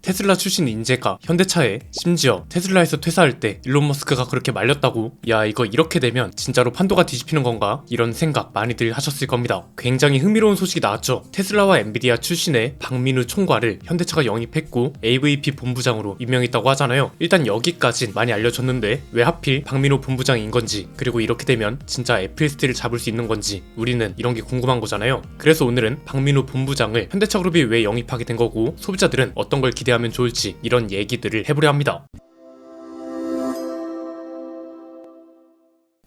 테슬라 출신 인재가 현대차에, 심지어 테슬라에서 퇴사할 때 일론 머스크가 그렇게 말렸다고? 야, 이거 이렇게 되면 진짜로 판도가 뒤집히는 건가? 이런 생각 많이들 하셨을 겁니다. 굉장히 흥미로운 소식이 나왔죠. 테슬라와 엔비디아 출신의 박민우 총괄을 현대차가 영입했고 AVP 본부장으로 임명했다고 하잖아요. 일단 여기까진 많이 알려졌는데 왜 하필 박민우 본부장인 건지, 그리고 이렇게 되면 진짜 애플스틸을 잡을 수 있는 건지 우리는 이런 게 궁금한 거잖아요. 그래서 오늘은 박민우 본부장을 현대차 그룹이 왜 영입하게 된 거고, 소비자들은 어떤 걸 기대하면 좋을지 이런 얘기들을 해보려 합니다.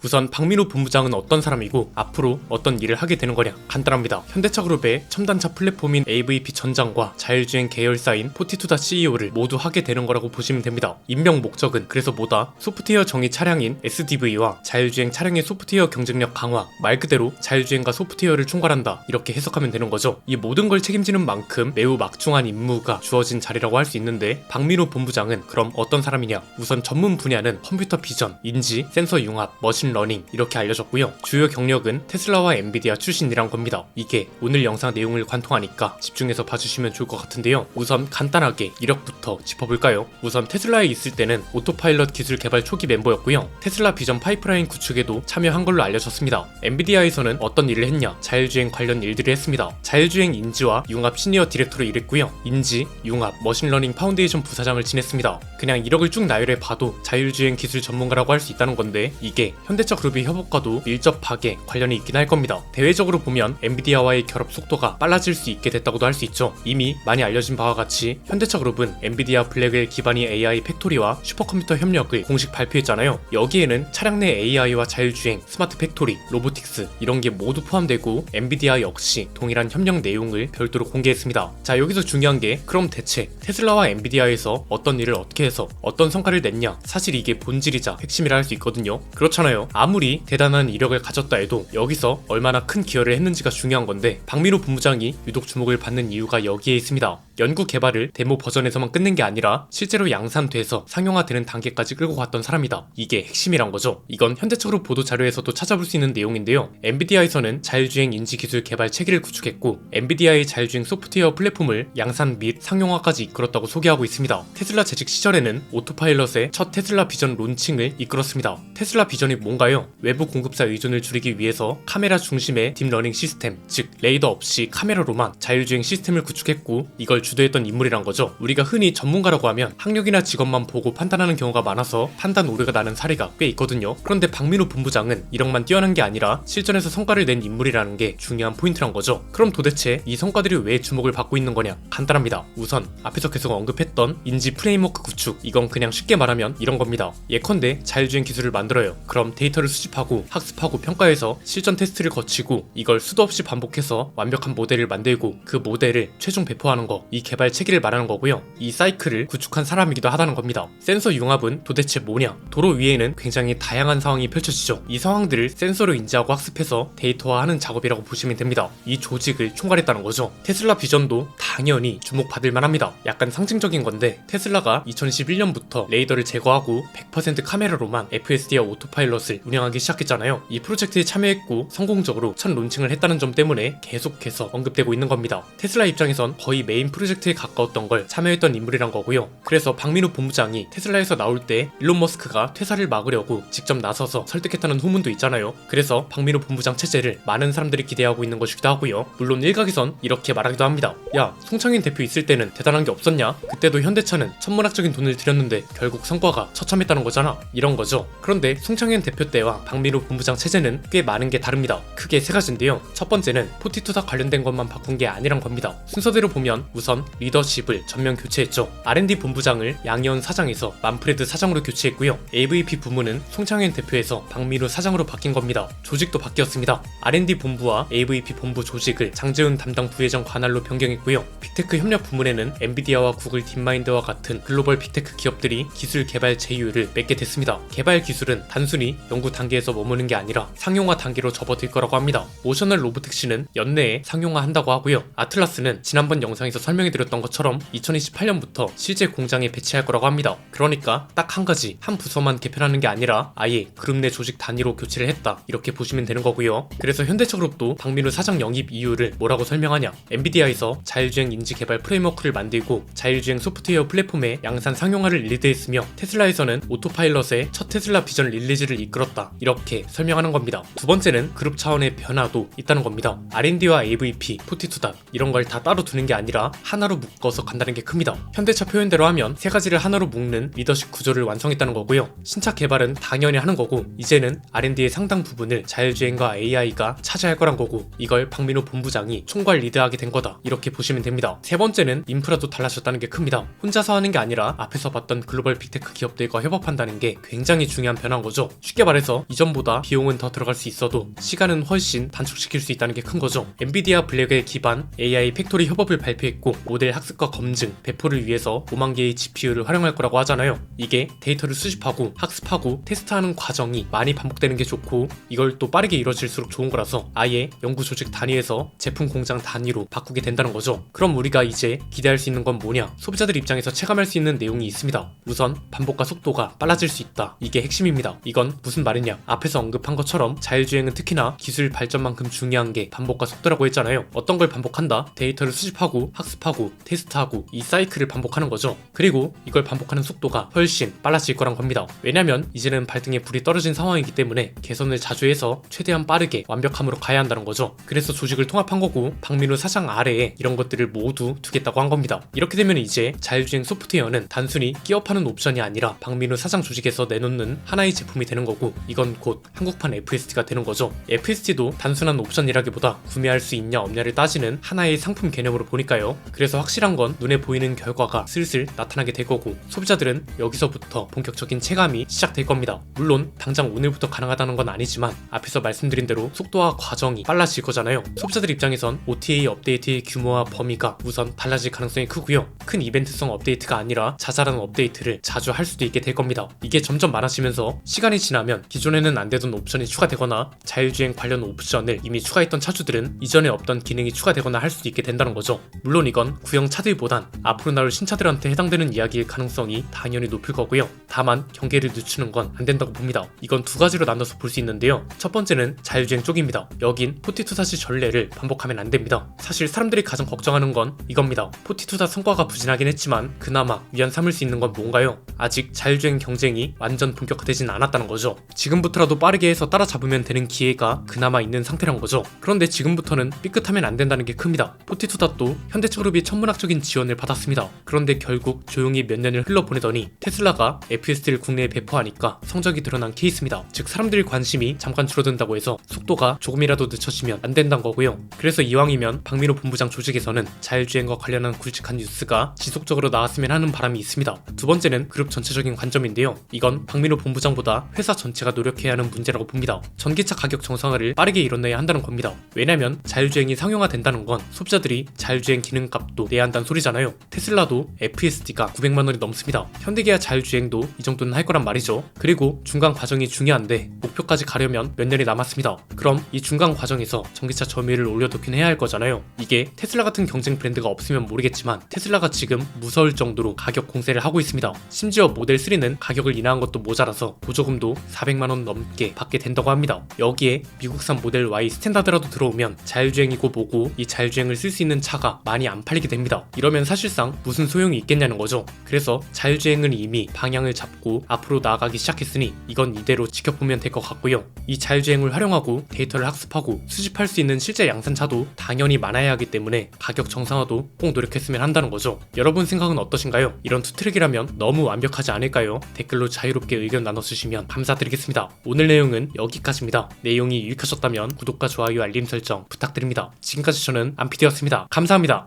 우선 박민우 본부장은 어떤 사람이고 앞으로 어떤 일을 하게 되는 거냐? 간단합니다. 현대차 그룹의 첨단차 플랫폼인 AVP 전장과 자율주행 계열사인 포티투다 CEO를 모두 하게 되는 거라고 보시면 됩니다. 임명 목적은 그래서 뭐다? 소프트웨어 정의 차량인 SDV와 자율주행 차량의 소프트웨어 경쟁력 강화, 말 그대로 자율주행과 소프트웨어를 총괄한다, 이렇게 해석하면 되는 거죠. 이 모든 걸 책임지는 만큼 매우 막중한 임무가 주어진 자리라고 할 수 있는데, 박민우 본부장은 그럼 어떤 사람이냐? 우선 전문 분야는 컴퓨터 비전, 인지, 센서 융합, 머신 러닝 이렇게 알려졌고요. 주요 경력은 테슬라와 엔비디아 출신이란 겁니다. 이게 오늘 영상 내용을 관통하니까 집중해서 봐주시면 좋을 것 같은데요. 우선 간단하게 이력부터 짚어볼까요? 우선 테슬라에 있을 때는 오토파일럿 기술 개발 초기 멤버였고요. 테슬라 비전 파이프라인 구축에도 참여한 걸로 알려졌습니다. 엔비디아에서는 어떤 일을 했냐? 자율주행 관련 일들을 했습니다. 자율주행 인지와 융합 시니어 디렉터로 일했고요. 인지, 융합, 머신러닝 파운데이션 부사장을 지냈습니다. 그냥 이력을 쭉 나열해 봐도 자율주행 기술 전문가라고 할 수 있다는 건데, 이게 현대차 그룹의 협업과도 밀접하게 관련이 있긴 할 겁니다. 대외적으로 보면 엔비디아와의 결합 속도가 빨라질 수 있게 됐다고도 할 수 있죠. 이미 많이 알려진 바와 같이 현대차 그룹은 엔비디아 블랙웰 기반의 AI 팩토리와 슈퍼컴퓨터 협력을 공식 발표했잖아요. 여기에는 차량 내 AI와 자율주행, 스마트 팩토리, 로보틱스 이런 게 모두 포함되고, 엔비디아 역시 동일한 협력 내용을 별도로 공개했습니다. 자, 여기서 중요한 게 그럼 대체 테슬라와 엔비디아에서 어떤 일을 어떻게 해서 어떤 성과를 냈냐? 사실 이게 본질이자 핵심이라 할 수 있거든요. 그렇잖아요. 아무리 대단한 이력을 가졌다 해도 여기서 얼마나 큰 기여를 했는지가 중요한 건데, 박민우 본부장이 유독 주목을 받는 이유가 여기에 있습니다. 연구 개발을 데모 버전에서만 끝낸 게 아니라 실제로 양산돼서 상용화되는 단계까지 끌고 갔던 사람이다. 이게 핵심이란 거죠. 이건 현대차 그룹 보도 자료에서도 찾아볼 수 있는 내용인데요. 엔비디아에서는 자율주행 인지 기술 개발 체계를 구축했고, 엔비디아의 자율주행 소프트웨어 플랫폼을 양산 및 상용화까지 이끌었다고 소개하고 있습니다. 테슬라 재직 시절에는 오토파일럿의 첫 테슬라 비전 론칭을 이끌었습니다. 테슬라 비전이 뭔가요? 외부 공급사 의존을 줄이기 위해서 카메라 중심의 딥러닝 시스템, 즉 레이더 없이 카메라로만 자율주행 시스템을 구축했고, 이걸 주도했던 인물이란 거죠. 우리가 흔히 전문가라고 하면 학력이나 직업만 보고 판단하는 경우가 많아서 판단 오류가 나는 사례가 꽤 있거든요. 그런데 박민우 본부장은 이력만 뛰어난 게 아니라 실전에서 성과를 낸 인물이라는 게 중요한 포인트란 거죠. 그럼 도대체 이 성과들이 왜 주목을 받고 있는 거냐? 간단합니다. 우선 앞에서 계속 언급했던 인지 프레임워크 구축, 이건 그냥 쉽게 말하면 이런 겁니다. 예컨대 자율주행 기술을 만들어요. 그럼 데이터를 수집하고 학습하고 평가해서 실전 테스트를 거치고, 이걸 수도 없이 반복해서 완벽한 모델을 만들고 그 모델을 최종 배포하는 거, 이 개발 체계를 말하는 거고요. 이 사이클을 구축한 사람이기도 하다는 겁니다. 센서 융합은 도대체 뭐냐? 도로 위에는 굉장히 다양한 상황이 펼쳐지죠. 이 상황들을 센서로 인지하고 학습해서 데이터화하는 작업이라고 보시면 됩니다. 이 조직을 총괄했다는 거죠. 테슬라 비전도 당연히 주목받을 만합니다. 약간 상징적인 건데, 테슬라가 2011년부터 레이더를 제거하고 100% 카메라로만 FSD와 오토파일럿을 운영하기 시작했잖아요. 이 프로젝트에 참여했고 성공적으로 첫 론칭을 했다는 점 때문에 계속해서 언급되고 있는 겁니다. 테슬라 입장에선 거의 메인 프로젝트에 가까웠던 걸 참여했던 인물이란 거고요. 그래서 박민우 본부장이 테슬라에서 나올 때 일론 머스크가 퇴사를 막으려고 직접 나서서 설득했다는 후문도 있잖아요. 그래서 박민우 본부장 체제를 많은 사람들이 기대하고 있는 것이기도 하고요. 물론 일각에선 이렇게 말하기도 합니다. 야, 송창인 대표 있을 때는 대단한 게 없었냐? 그때도 현대차는 천문학적인 돈을 들였는데 결국 성과가 처참했다는 거잖아. 이런 거죠. 그런데 송창인 대표 때와 박민우 본부장 체제는 꽤 많은 게 다릅니다. 크게 세 가지인데요. 첫 번째는 포티투다 관련된 것만 바꾼 게 아니란 겁니다. 순서대로 보면 우선 리더십을 전면 교체했죠. R&D 본부장을 양희원 사장에서 만프레드 사장으로 교체했고요. AVP 부문은 송창현 대표에서 박민우 사장으로 바뀐 겁니다. 조직도 바뀌었습니다. R&D 본부와 AVP 본부 조직을 장재훈 담당 부회장 관할로 변경했고요. 빅테크 협력 부문에는 엔비디아와 구글 딥마인드와 같은 글로벌 빅테크 기업들이 기술 개발 제휴를 맺게 됐습니다. 개발 기술은 단순히 연구 단계에서 머무는 게 아니라 상용화 단계로 접어들 거라고 합니다. 모셔널 로보택시는 연내에 상용화한다고 하고요. 아틀라스는 지난번 영상에서 설명 설명해드렸던 것처럼 2028년부터 실제 공장에 배치할 거라고 합니다. 그러니까 딱 한 가지, 한 부서만 개편하는 게 아니라 아예 그룹 내 조직 단위로 교체를 했다, 이렇게 보시면 되는 거고요. 그래서 현대차그룹도 박민우 사장 영입 이유를 뭐라고 설명하냐, 엔비디아에서 자율주행 인지 개발 프레임워크를 만들고 자율주행 소프트웨어 플랫폼의 양산 상용화를 리드했으며 테슬라에서는 오토파일럿의 첫 테슬라 비전 릴리즈를 이끌었다, 이렇게 설명하는 겁니다. 두 번째는 그룹 차원의 변화도 있다는 겁니다. R&D와 AVP, 포티투닥 이런 걸 다 따로 두는 게 아니라 하나로 묶어서 간다는 게 큽니다. 현대차 표현대로 하면 세 가지를 하나로 묶는 리더십 구조를 완성했다는 거고요. 신차 개발은 당연히 하는 거고 이제는 R&D의 상당 부분을 자율주행과 AI가 차지할 거란 거고 이걸 박민우 본부장이 총괄 리드하게 된 거다, 이렇게 보시면 됩니다. 세 번째는 인프라도 달라졌다는 게 큽니다. 혼자서 하는 게 아니라 앞에서 봤던 글로벌 빅테크 기업들과 협업한다는 게 굉장히 중요한 변화인 거죠. 쉽게 말해서 이전보다 비용은 더 들어갈 수 있어도 시간은 훨씬 단축시킬 수 있다는 게 큰 거죠. 엔비디아 블랙의 기반 AI 팩토리 협업을 발표했고 모델 학습과 검증, 배포를 위해서 5만 개의 GPU를 활용할 거라고 하잖아요. 이게 데이터를 수집하고 학습하고 테스트하는 과정이 많이 반복되는 게 좋고 이걸 또 빠르게 이루어질수록 좋은 거라서 아예 연구 조직 단위에서 제품 공장 단위로 바꾸게 된다는 거죠. 그럼 우리가 이제 기대할 수 있는 건 뭐냐? 소비자들 입장에서 체감할 수 있는 내용이 있습니다. 우선 반복과 속도가 빨라질 수 있다, 이게 핵심입니다. 이건 무슨 말이냐? 앞에서 언급한 것처럼 자율주행은 특히나 기술 발전만큼 중요한 게 반복과 속도라고 했잖아요. 어떤 걸 반복한다? 데이터를 수집하고 학습하고 테스트하고 이 사이클을 반복하는 거죠. 그리고 이걸 반복하는 속도가 훨씬 빨라질 거란 겁니다. 왜냐면 이제는 발등에 불이 떨어진 상황이기 때문에 개선을 자주 해서 최대한 빠르게 완벽함으로 가야 한다는 거죠. 그래서 조직을 통합한 거고 박민우 사장 아래에 이런 것들을 모두 두겠다고 한 겁니다. 이렇게 되면 이제 자율주행 소프트웨어는 단순히 끼업하는 옵션이 아니라 박민우 사장 조직에서 내놓는 하나의 제품이 되는 거고 이건 곧 한국판 FSD가 되는 거죠. FSD도 단순한 옵션이라기보다 구매할 수 있냐 없냐를 따지는 하나의 상품 개념으로 보니까요. 그래서 확실한 건 눈에 보이는 결과가 슬슬 나타나게 될 거고 소비자들은 여기서부터 본격적인 체감이 시작될 겁니다. 물론 당장 오늘부터 가능하다는 건 아니지만 앞에서 말씀드린 대로 속도와 과정이 빨라질 거잖아요. 소비자들 입장에선 OTA 업데이트의 규모와 범위가 우선 달라질 가능성이 크고요. 큰 이벤트성 업데이트가 아니라 자잘한 업데이트를 자주 할 수도 있게 될 겁니다. 이게 점점 많아지면서 시간이 지나면 기존에는 안 되던 옵션이 추가되거나 자율주행 관련 옵션을 이미 추가했던 차주들은 이전에 없던 기능이 추가되거나 할 수도 있게 된다는 거죠. 물론 이건 구형 차들보단 앞으로 나올 신차들한테 해당되는 이야기일 가능성이 당연히 높을 거고요. 다만 경계를 늦추는 건 안 된다고 봅니다. 이건 두 가지로 나눠서 볼 수 있는데요. 첫 번째는 자율주행 쪽입니다. 여긴 포티투닷의 전례를 반복하면 안 됩니다. 사실 사람들이 가장 걱정하는 건 이겁니다. 포티투닷 성과가 부진하긴 했지만 그나마 위안 삼을 수 있는 건 뭔가요? 아직 자율주행 경쟁이 완전 본격화되진 않았다는 거죠. 지금부터라도 빠르게 해서 따라잡으면 되는 기회가 그나마 있는 상태란 거죠. 그런데 지금부터는 삐끗하면 안 된다는 게 큽니다. 포티투닷도 현대차그룹이 천문학적인 지원을 받았습니다. 그런데 결국 조용히 몇 년을 흘러보내더니 테슬라가 FSD를 국내에 배포하니까 성적이 드러난 케이스입니다. 즉 사람들의 관심이 잠깐 줄어든다고 해서 속도가 조금이라도 늦춰지면 안 된다는 거고요. 그래서 이왕이면 박민우 본부장 조직에서는 자율주행과 관련한 굵직한 뉴스가 지속적으로 나왔으면 하는 바람이 있습니다. 두 번째는 그룹 전체적인 관점인데요. 이건 박민우 본부장보다 회사 전체가 노력해야 하는 문제라고 봅니다. 전기차 가격 정상화를 빠르게 이뤄내야 한다는 겁니다. 왜냐면 자율주행이 상용화된다는 건 소비자들이 자율주행 기능값도 내야 한다는 소리잖아요. 테슬라도 FSD가 900만 원이 넘습니다. 현대기아 자율주행도 이 정도는 할 거란 말이죠. 그리고 중간 과정이 중요한데 목표까지 가려면 몇 년이 남았습니다. 그럼 이 중간 과정에서 전기차 점유율을 올려놓긴 해야 할 거잖아요. 이게 테슬라 같은 경쟁 브랜드가 없으면 모르겠지만 테슬라가 지금 무서울 정도로 가격 공세를 하고 있습니다. 심지어 모델 3는 가격을 인하한 것도 모자라서 보조금도 400만 원 넘게 받게 된다고 합니다. 여기에 미국산 모델 Y 스탠다드라도 들어오면 자율주행이고 뭐고 이 자율주행을 쓸 수 있는 차가 많이 안 팔리게 됩니다. 이러면 사실상 무슨 소용이 있겠냐는 거죠. 그래서 자율주행은 이미 방향을 잡고 앞으로 나아가기 시작했으니 이건 이대로 지켜보면 될 것 같고요. 이 자율주행을 활용하고 데이터를 학습하고 수집할 수 있는 실제 양산차도 당연히 많아야 하기 때문에 가격 정상화도 꼭 노력했으면 한다는 거죠. 여러분 생각은 어떠신가요? 이런 투트랙이라면 너무 완벽하지 않을까요? 댓글로 자유롭게 의견 나눠주시면 감사드리겠습니다. 오늘 내용은 여기까지입니다. 내용이 유익하셨다면 구독과 좋아요 알림 설정 부탁드립니다. 지금까지 저는 안피디였습니다. 감사합니다.